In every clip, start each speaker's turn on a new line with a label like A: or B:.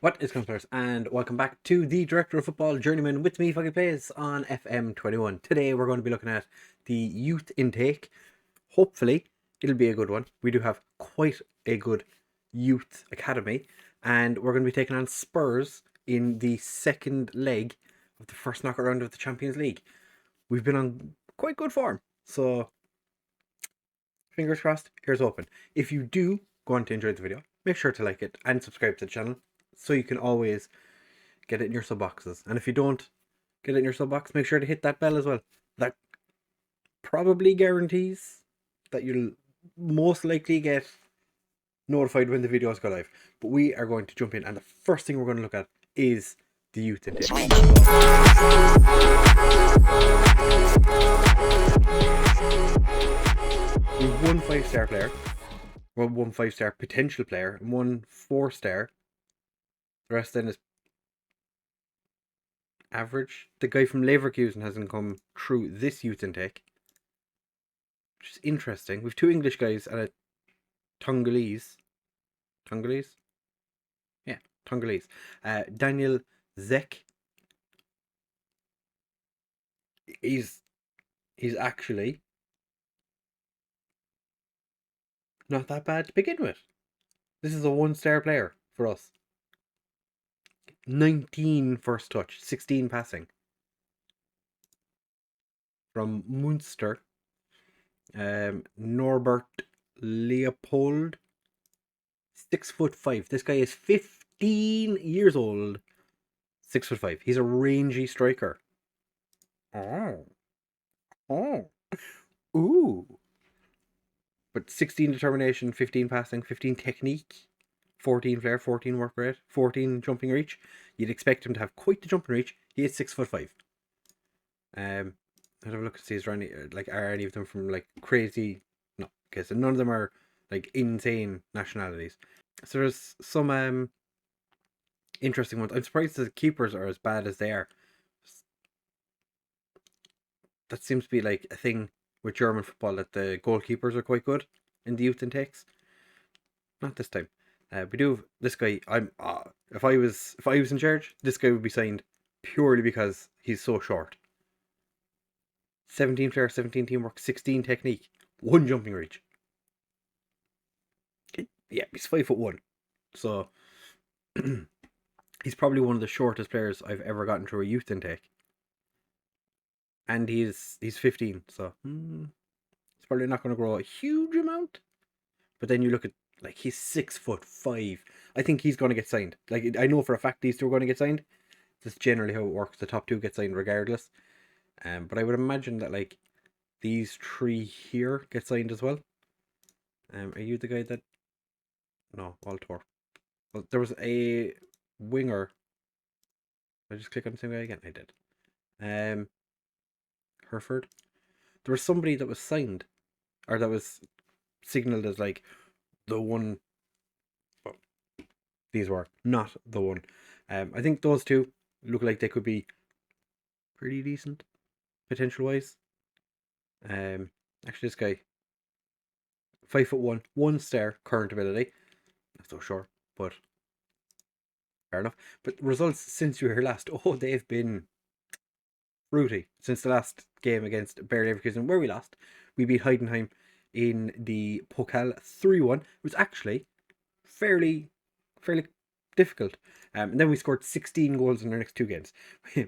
A: What is going on, players? And welcome back to the Director of Football Journeyman with me, FoggyPlays, on FM21. Today we're going to be looking at the youth intake. Hopefully, it'll be a good one. We do have quite a good youth academy, and we're going to be taking on Spurs in the second leg of the first knockout round of the Champions League. We've been on quite good form, so fingers crossed, here's open. If you do go on to enjoy the video, make sure to like it and subscribe to the channel, so you can always get it in your sub boxes. And if you don't get it in your sub box, make sure to hit that bell as well. That probably guarantees that you'll most likely get notified when the videos go live. But we are going to jump in, and the first thing we're going to look at is the youth intake. We have one 5-star player, well, one 5-star potential player, and one 4-star. The rest then is average. The guy from Leverkusen hasn't come through this youth intake, which is interesting. We've two English guys and a Tongolese. Tongolese? Yeah, Tongolese. Daniel Zek. He's actually not that bad to begin with. This is a 1-star player for us. 19 first touch, 16 passing. From Munster, Norbert Leopold, 6'5". This guy is 15 years old. 6'5". He's a rangy striker. Ooh. But 16 determination, 15 passing, 15 technique, 14 flair, 14 work rate, 14 jumping reach. You'd expect him to have quite the jumping reach. He is 6'5". I'd have a look and see is there any, are any of them from crazy? No, okay, so none of them are insane nationalities. So there's some interesting ones. I'm surprised the keepers are as bad as they are. That seems to be a thing with German football, that the goalkeepers are quite good in the youth intakes. Not this time. We do have this guy. If I was in charge, this guy would be signed purely because he's so short. 17 flair, 17 teamwork, 16 technique, 1 jumping reach. Yeah, he's 5'1". So he's probably one of the shortest players I've ever gotten through a youth intake. And he's 15, so he's probably not going to grow a huge amount. But then you look at he's 6'5". I think he's going to get signed. I know for a fact these two are going to get signed. That's generally how it works. The top two get signed regardless. But I would imagine that these 3 here get signed as well. Are you the guy that? No, Walter. Well, there was a winger. Did I just click on the same guy again? I did. Hereford. There was somebody that was signed, or that was signalled as the one. Well, these were not the one. I think those two look like they could be pretty decent, potential wise. Actually, this guy, 5'1", 1-star current ability. Not so sure, but fair enough. But results since you were here last, they've been fruity. Since the last game against Bayer Leverkusen, where we lost, we beat Heidenheim in the Pokal 3-1. It was actually fairly difficult. And then we scored 16 goals in our next 2 games.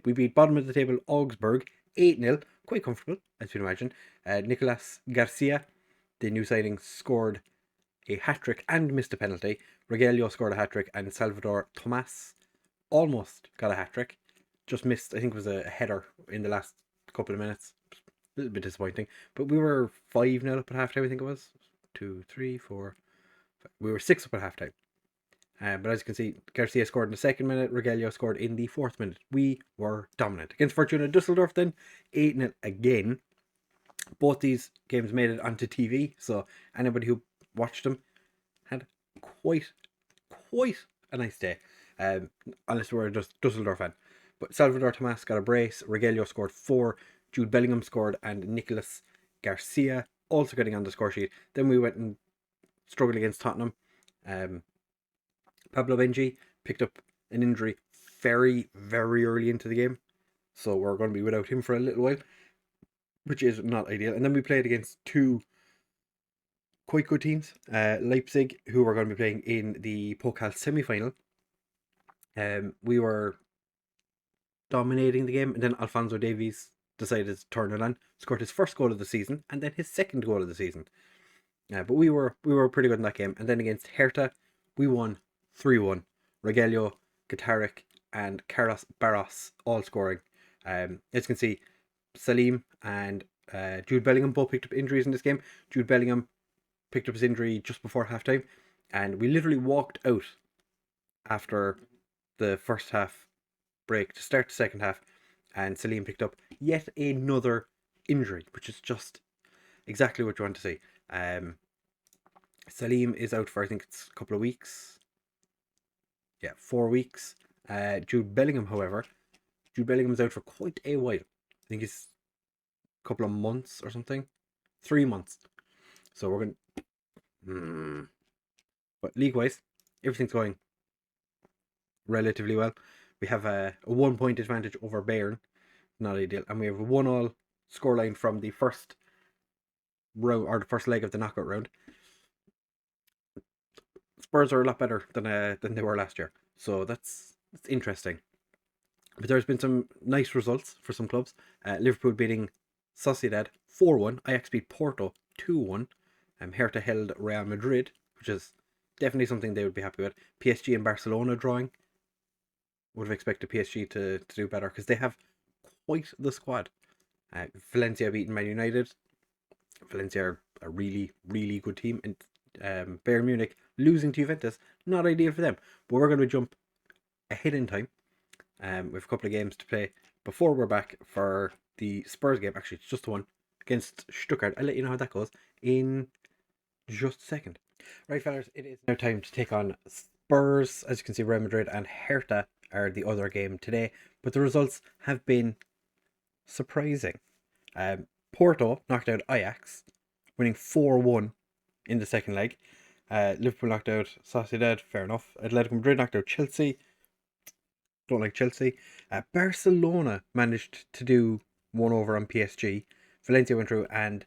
A: We beat bottom of the table Augsburg 8-0, quite comfortable, as you'd imagine. Nicolas Garcia, the new signing, scored a hat-trick and missed a penalty. Rogelio scored a hat-trick, and Salvador Tomas almost got a hat-trick. Just missed, I think it was a header in the last couple of minutes. A little bit disappointing. But we were 5-0 up at halftime, I think it was. 2, 3, 4, 5. We were 6 up at halftime. But as you can see, Garcia scored in the 2nd minute. Rogelio scored in the 4th minute. We were dominant. Against Fortuna Dusseldorf then, 8-0 again. Both these games made it onto TV. So anybody who watched them had quite a nice day. Unless you were just Dusseldorf fan. But Salvador Tomas got a brace. Rogelio scored 4. Jude Bellingham scored, and Nicolas Garcia also getting on the score sheet. Then we went and struggled against Tottenham. Pablo Benji picked up an injury very, very early into the game. So we're going to be without him for a little while, which is not ideal. And then we played against two quite good teams. Leipzig, who we're going to be playing in the Pokal semi-final. We were dominating the game, and then Alphonso Davies decided to turn it on, scored his first goal of the season, and then his second goal of the season. But we were pretty good in that game. And then against Hertha, we won 3-1. Rogelio, Gatarik, and Carlos Barros all scoring. As you can see, Salim and Jude Bellingham both picked up injuries in this game. Jude Bellingham picked up his injury just before halftime, and we literally walked out after the first half break to start the second half, and Salim picked up yet another injury, which is just exactly what you want to see. Salim is out for, I think it's a couple of weeks. Yeah, 4 weeks. Jude Bellingham, however, is out for quite a while. I think it's a couple of months or something. 3 months. So we're going But league-wise, everything's going relatively well. We have a 1 point advantage over Bayern. Not ideal. And we have a 1-1 scoreline from the first round, or the first leg of the knockout round. Spurs are a lot better than they were last year. So that's interesting. But there's been some nice results for some clubs. Liverpool beating Sociedad 4-1. Ajax beat Porto 2-1. Hertha held Real Madrid, which is definitely something they would be happy with. PSG and Barcelona drawing. Would have expected PSG to do better, because they have quite the squad. Valencia beating Man United. Valencia are a really, really good team. And Bayern Munich losing to Juventus, not ideal for them. But we're going to jump ahead in time. We have a couple of games to play before we're back for the Spurs game. Actually, it's just one against Stuttgart. I'll let you know how that goes in just a second. Right, fellas, it is now time to take on Spurs. As you can see, Real Madrid and Hertha are the other game today, but the results have been surprising. Porto knocked out Ajax, winning 4-1 in the second leg. Liverpool knocked out Sociedad, fair enough. Atletico Madrid knocked out Chelsea. Don't like Chelsea. Barcelona managed to do 1-over on PSG. Valencia went through, and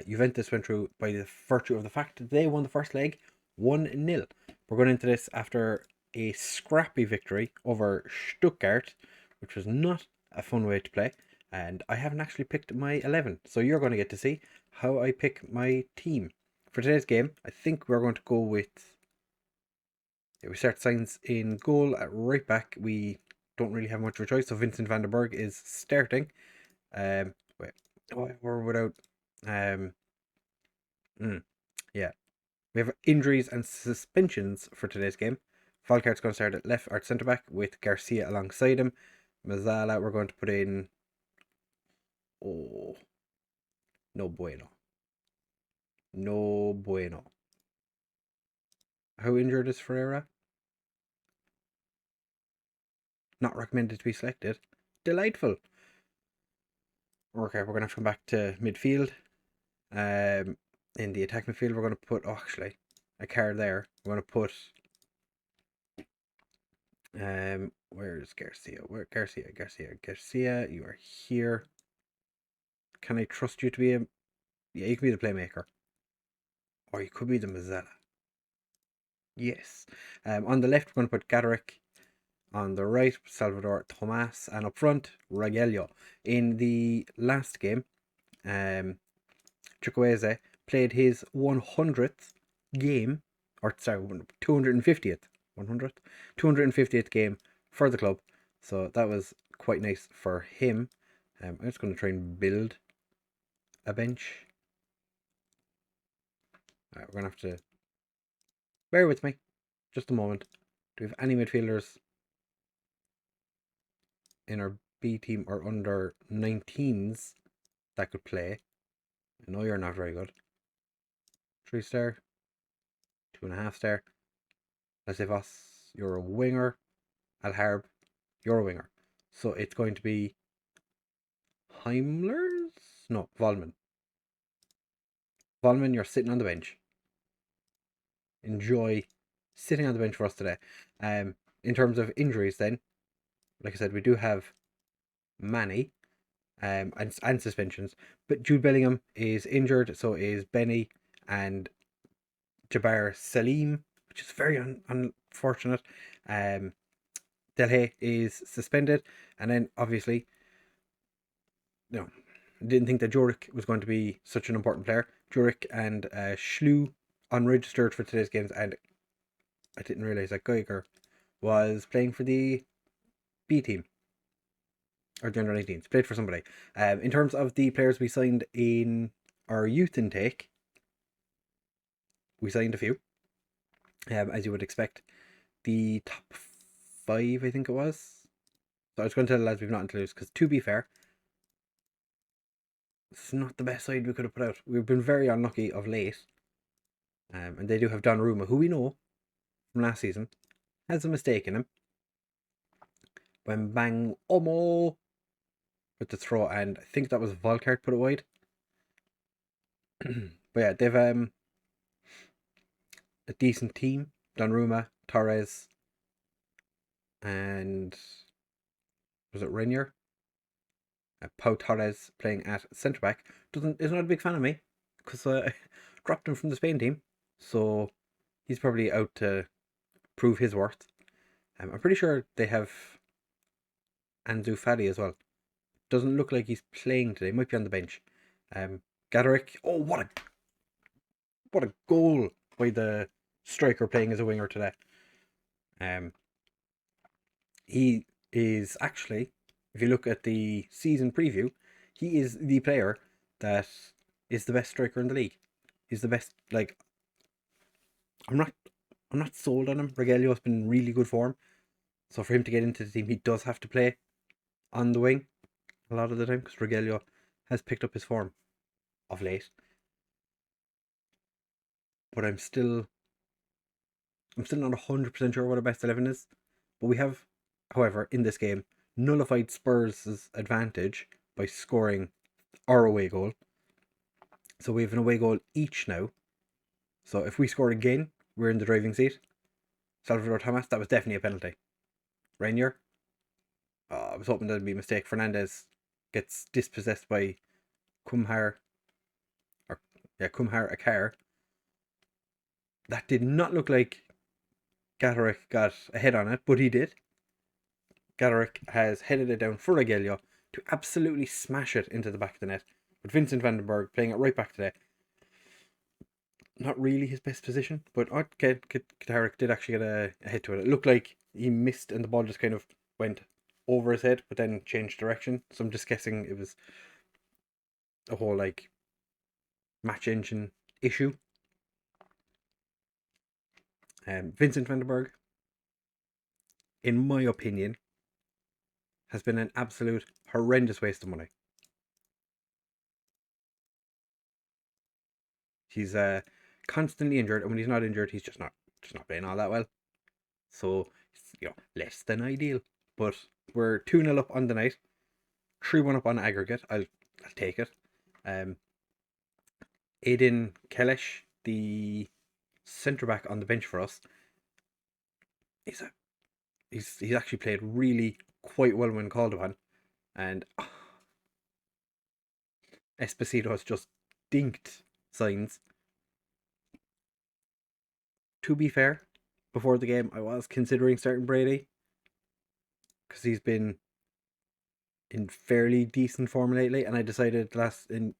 A: Juventus went through by the virtue of the fact that they won the first leg 1-0. We're going into this after a scrappy victory over Stuttgart, which was not a fun way to play. And I haven't actually picked my 11, so you're going to get to see how I pick my team. For today's game, I think we're going to go with... we start Sainz in goal. At right back, we don't really have much of a choice, so Vincent van der Berg is starting. We're without... yeah. We have injuries and suspensions for today's game. Falcart's going to start at left, or centre back, with Garcia alongside him. Mazzala, we're going to put in... Oh, no bueno. No bueno. How injured is Ferreira? Not recommended to be selected. Delightful. Okay, we're going to have to come back to midfield. In the attack midfield, we're going to put... Oh, actually, a card there. We're going to put... where's Garcia? Garcia, you are here. Can I trust you to be a... Yeah, you can be the playmaker. Or you could be the Mazzella. Yes. On the left, we're going to put Gaderick. On the right, Salvador Tomas. And up front, Rogelio. In the last game, Chukwueze played his 100th game. Or, sorry, 250th. 250th game for the club. So that was quite nice for him. I'm just going to try and build a bench. Alright, we're going to have to bear with me just a moment. Do we have any midfielders in our B team or under 19s that could play? I know you're not very good. 3-star, 2.5-star. Lasivas, you're a winger. Alharb, you're a winger. So it's going to be Heimlers? No, Volman. Volman, you're sitting on the bench. Enjoy sitting on the bench for us today. in terms of injuries, then, like I said, we do have Manny and suspensions. But Jude Bellingham is injured, so is Benny and Jabbar Salim, which is very unfortunate. Delhay is suspended, and then obviously, didn't think that Jurek was going to be such an important player. Jurek and Schlu unregistered for today's games, and I didn't realize that Geiger was playing for the B team or the under 19s. Played for somebody. In terms of the players we signed in our youth intake, we signed a few, as you would expect. The top 5, I think it was. So I was going to tell the lads we've nothing to lose, because to be fair, it's not the best side we could have put out. We've been very unlucky of late. And they do have Donnarumma, who we know from last season has a mistake in him. When bang Omo with the throw, and I think that was Volkart put it wide. But yeah, they've a decent team. Donnarumma, Torres, and was it Renier? Pau Torres playing at centre back is not a big fan of me, because I dropped him from the Spain team, so he's probably out to prove his worth. I'm pretty sure they have Ansu Fati as well. Doesn't look like he's playing today. Might be on the bench. Gaderick. Oh, what a goal by the striker playing as a winger today. He is actually, if you look at the season preview, he is the player that is the best striker in the league. He's the best. Like, I'm not sold on him. Regelio's been really good for him. So for him to get into the team, he does have to play on the wing a lot of the time, because Regelio has picked up his form of late. But I'm still not 100% sure what our best 11 is. But we have, however, in this game, nullified Spurs' advantage by scoring our away goal. So we have an away goal each now. So if we score again, we're in the driving seat. Salvador Thomas, that was definitely a penalty. Renier, I was hoping that'd be a mistake. Fernandez gets dispossessed by Kumhar Akar. That did not look like Gaderick got a head on it, but he did. Gaderick has headed it down for Regelio to absolutely smash it into the back of the net. But Vincent van den Berg playing it right back today. Not really his best position, but Gaderick did actually get a hit to it. It looked like he missed and the ball just kind of went over his head, but then changed direction. So I'm just guessing it was a whole match engine issue. Vincent van den Berg, in my opinion, has been an absolute horrendous waste of money. He's constantly injured, and when he's not injured, he's just not playing all that well. So, less than ideal. But we're 2-0 up on the night, 3-1 up on aggregate. I'll take it. Aiden Kelesh, the centre back on the bench for us, he's actually played really quite well when called upon, and Esposito has just dinked signs. To be fair, before the game, I was considering starting Brady, because he's been in fairly decent form lately, and I decided in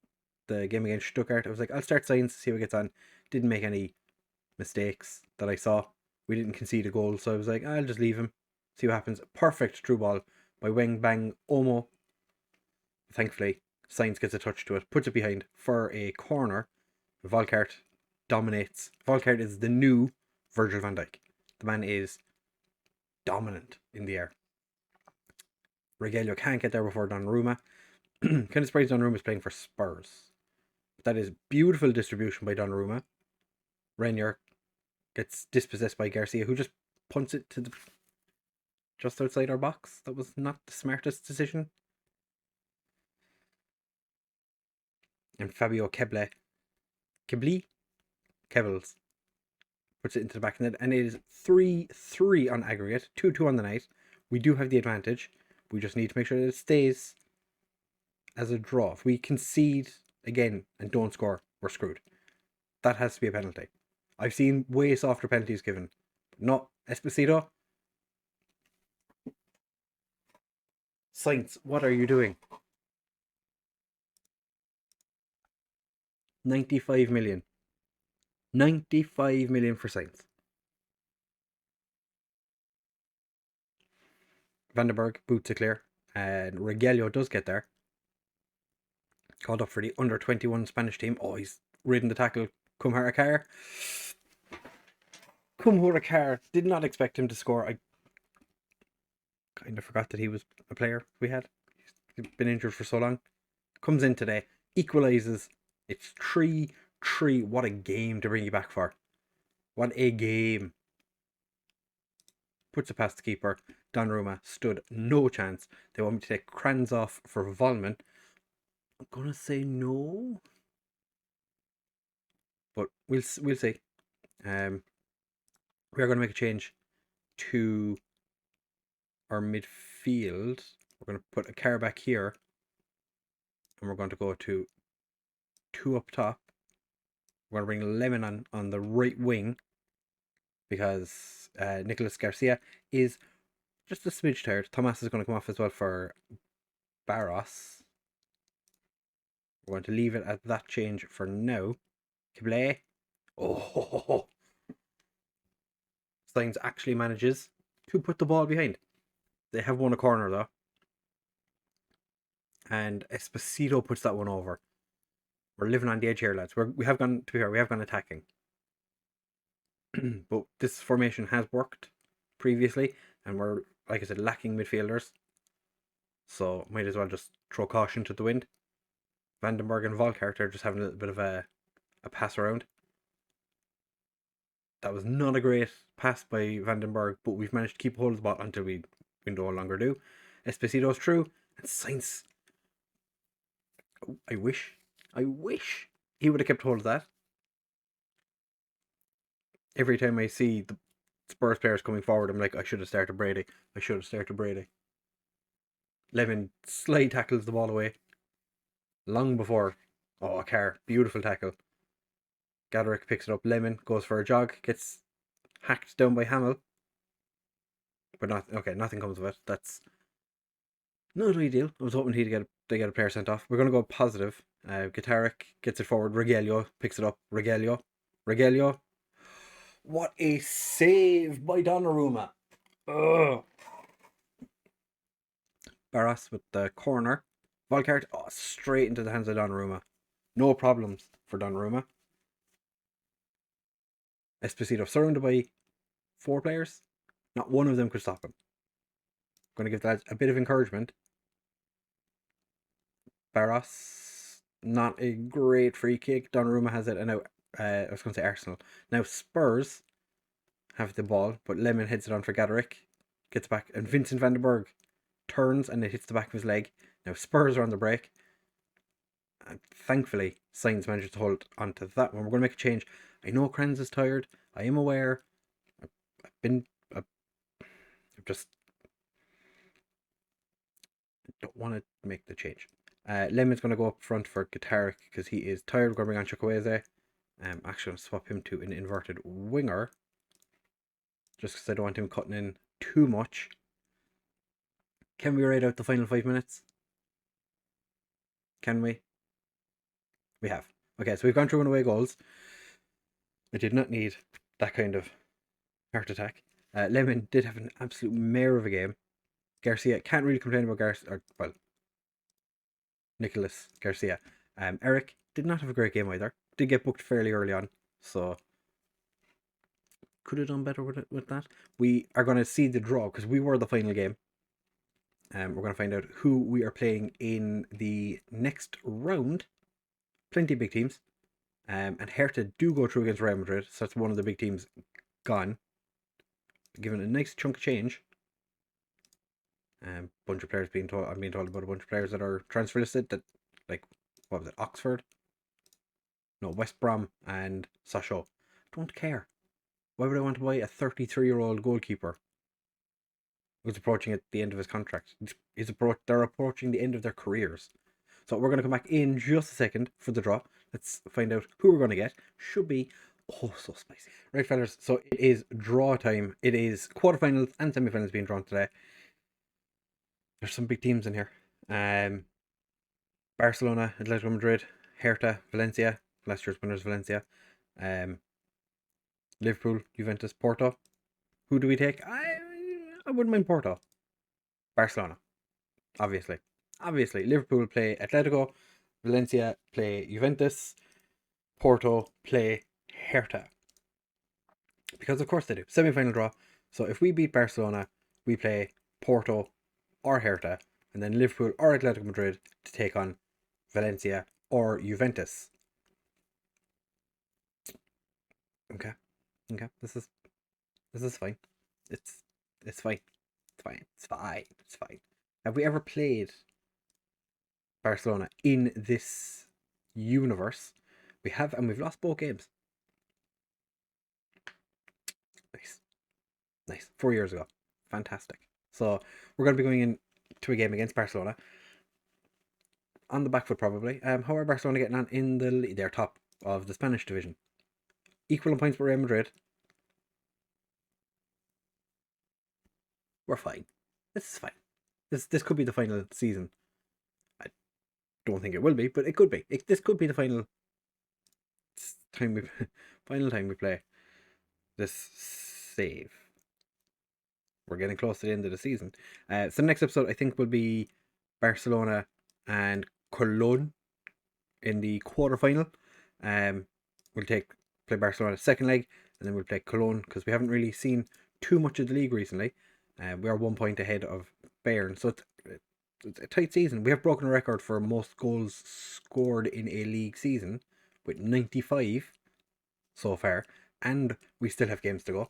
A: the game against Stuttgart, I was like, I'll start Sainz, see what gets on. Didn't make any mistakes that I saw. We didn't concede a goal, so I was like, I'll just leave him, see what happens. Perfect through ball by Weng Bang Omo. Thankfully, Sainz gets a touch to it, puts it behind for a corner. Volkart dominates. Volkart is the new Virgil van Dijk. The man is dominant in the air. Regelio can't get there before Donnarumma. Kind of surprised Donnarumma is playing for Spurs. That is beautiful distribution by Donnarumma. Renier gets dispossessed by Garcia, who just punts it to just outside our box. That was not the smartest decision. And Fabio Kebbles puts it into the back of the net, and it is 3-3 on aggregate, 2-2 on the night. We do have the advantage. We just need to make sure that it stays as a draw. If we concede again and don't score, we're screwed. That has to be a penalty. I've seen way softer penalties given. Not Esposito. Saints, what are you doing? 95 million. 95 million for Saints. Vandenberg boots it clear. And Regelio does get there. Called up for the under 21 Spanish team. Oh, he's ridden the tackle. Come Huracar. Come Huracar. Did not expect him to score. I kind of forgot that he was a player we had. He's been injured for so long. Comes in today. Equalises. It's 3-3. What a game to bring you back for. What a game. Puts it past the keeper. Donnarumma stood no chance. They want me to take Kranz off for Volman. I'm going to say no. But we'll see. We are going to make a change to our midfield. We're going to put a car back here. And we're going to go to 2 up top. We're going to bring Lemon on the right wing. Because Nicolas Garcia is just a smidge tired. Thomas is going to come off as well for Barros. We're going to leave it at that change for now. Kiblé. Oh. Sainz actually manages to put the ball behind. They have won a corner though. And Esposito puts that one over. We're living on the edge here, lads. We have gone attacking. But this formation has worked previously, and we're, like I said, lacking midfielders. So might as well just throw caution to the wind. Vandenberg and Volkart are just having a little bit of a pass around. That was not a great pass by Vandenberg, but we've managed to keep hold of the ball until we no longer do. Esposito's through, and Sainz. Oh, I wish he would have kept hold of that. Every time I see the Spurs players coming forward, I'm like, I should have started Brady. Lemon slide tackles the ball away. Long before. Oh, a car. Beautiful tackle. Gaderick picks it up. Lemon goes for a jog. Gets hacked down by Hamill. But nothing comes of it. That's not ideal. I was hoping they get a player sent off. We're going to go positive. Gaderick gets it forward. Regelio picks it up. Regelio. What a save by Donnarumma. Ugh. Barras with the corner. Volkart, straight into the hands of Donnarumma. No problems for Donnarumma. Esposito surrounded by 4 players. Not one of them could stop him. Going to give that a bit of encouragement. Barras, not a great free kick. Donnarumma has it, and now I was going to say Arsenal. Now Spurs have the ball, but Lemon heads it on for Gaderick. Gets back, and Vincent van den Berg turns and it hits the back of his leg. Now Spurs are on the break. And thankfully, Sainz manages to hold onto that one. We're going to make a change. I know Kranz is tired. I am aware. I don't want to make the change. Lemon's going to go up front for Gaderick because he is tired. We're going to bring on Chukwueze. Actually, I'm going to swap him to an inverted winger. Just because I don't want him cutting in too much. Can we ride out the final 5 minutes? Can we? We have. Okay, so we've gone through 1 away goals. I did not need that kind of heart attack. Lemon did have an absolute mare of a game. Garcia, can't really complain about Nicolas Garcia. Eric did not have a great game either. Did get booked fairly early on, so could have done better with that. We are going to see the draw because we were the final game. We're going to find out who we are playing in the next round. Plenty of big teams. And Hertha do go through against Real Madrid, so that's one of the big teams gone. Given a nice chunk of change. Bunch of players I'm being told about a bunch of players that are transfer listed that, like, what was it, Oxford? No, West Brom and Sochaux. Don't care. Why would I want to buy a 33-year-old goalkeeper who's approaching at the end of his contract? They're approaching the end of their careers. So we're going to come back in just a second for the draw. Let's find out who we're going to get. Should be so spicy. Right, fellas, so it is draw time. It is quarterfinals and semi-finals being drawn today. There's some big teams in here. Barcelona, Atletico Madrid, Hertha, Valencia. Last year's winners, Valencia. Liverpool, Juventus, Porto. Who do we take? I wouldn't mind Porto. Barcelona, obviously. Liverpool play Atletico, Valencia play Juventus, Porto play Hertha. Because of course they do. Semi-final draw. So if we beat Barcelona, we play Porto or Hertha, and then Liverpool or Atletico Madrid to take on Valencia or Juventus. Okay. This is fine. It's fine. Have we ever played Barcelona in this universe? We have, and we've lost both games. Nice. 4 years ago. Fantastic. So we're going to be going into a game against Barcelona. On the back foot, probably. How are Barcelona getting on in the league? They're top of the Spanish division. Equal in points with Real Madrid. We're fine. This is fine. This could be the final season. I don't think it will be, but it could be. This could be the final time we play this save. We're getting close to the end of the season. So the next episode, I think, will be Barcelona and Cologne in the quarterfinal. We'll play Barcelona second leg, and then we'll play Cologne, because we haven't really seen too much of the league recently. We are 1 point ahead of Bayern, so it's a tight season. We have broken a record for most goals scored in a league season with 95 so far, and we still have games to go.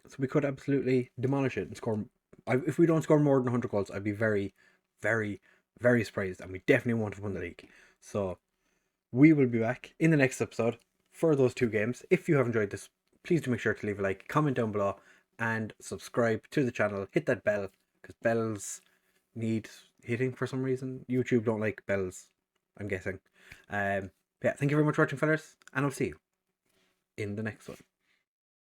A: So we could absolutely demolish it and score. If we don't score more than 100 goals, I'd be very, very, very surprised, and we definitely won't have won the league. So we will be back in the next episode for those two games. If you have enjoyed this, please do make sure to leave a like, comment down below, and subscribe to the channel. Hit that bell, because bells need hitting for some reason. YouTube don't like bells, I'm guessing. Yeah, thank you very much for watching, fellas, and I'll see you in the next one.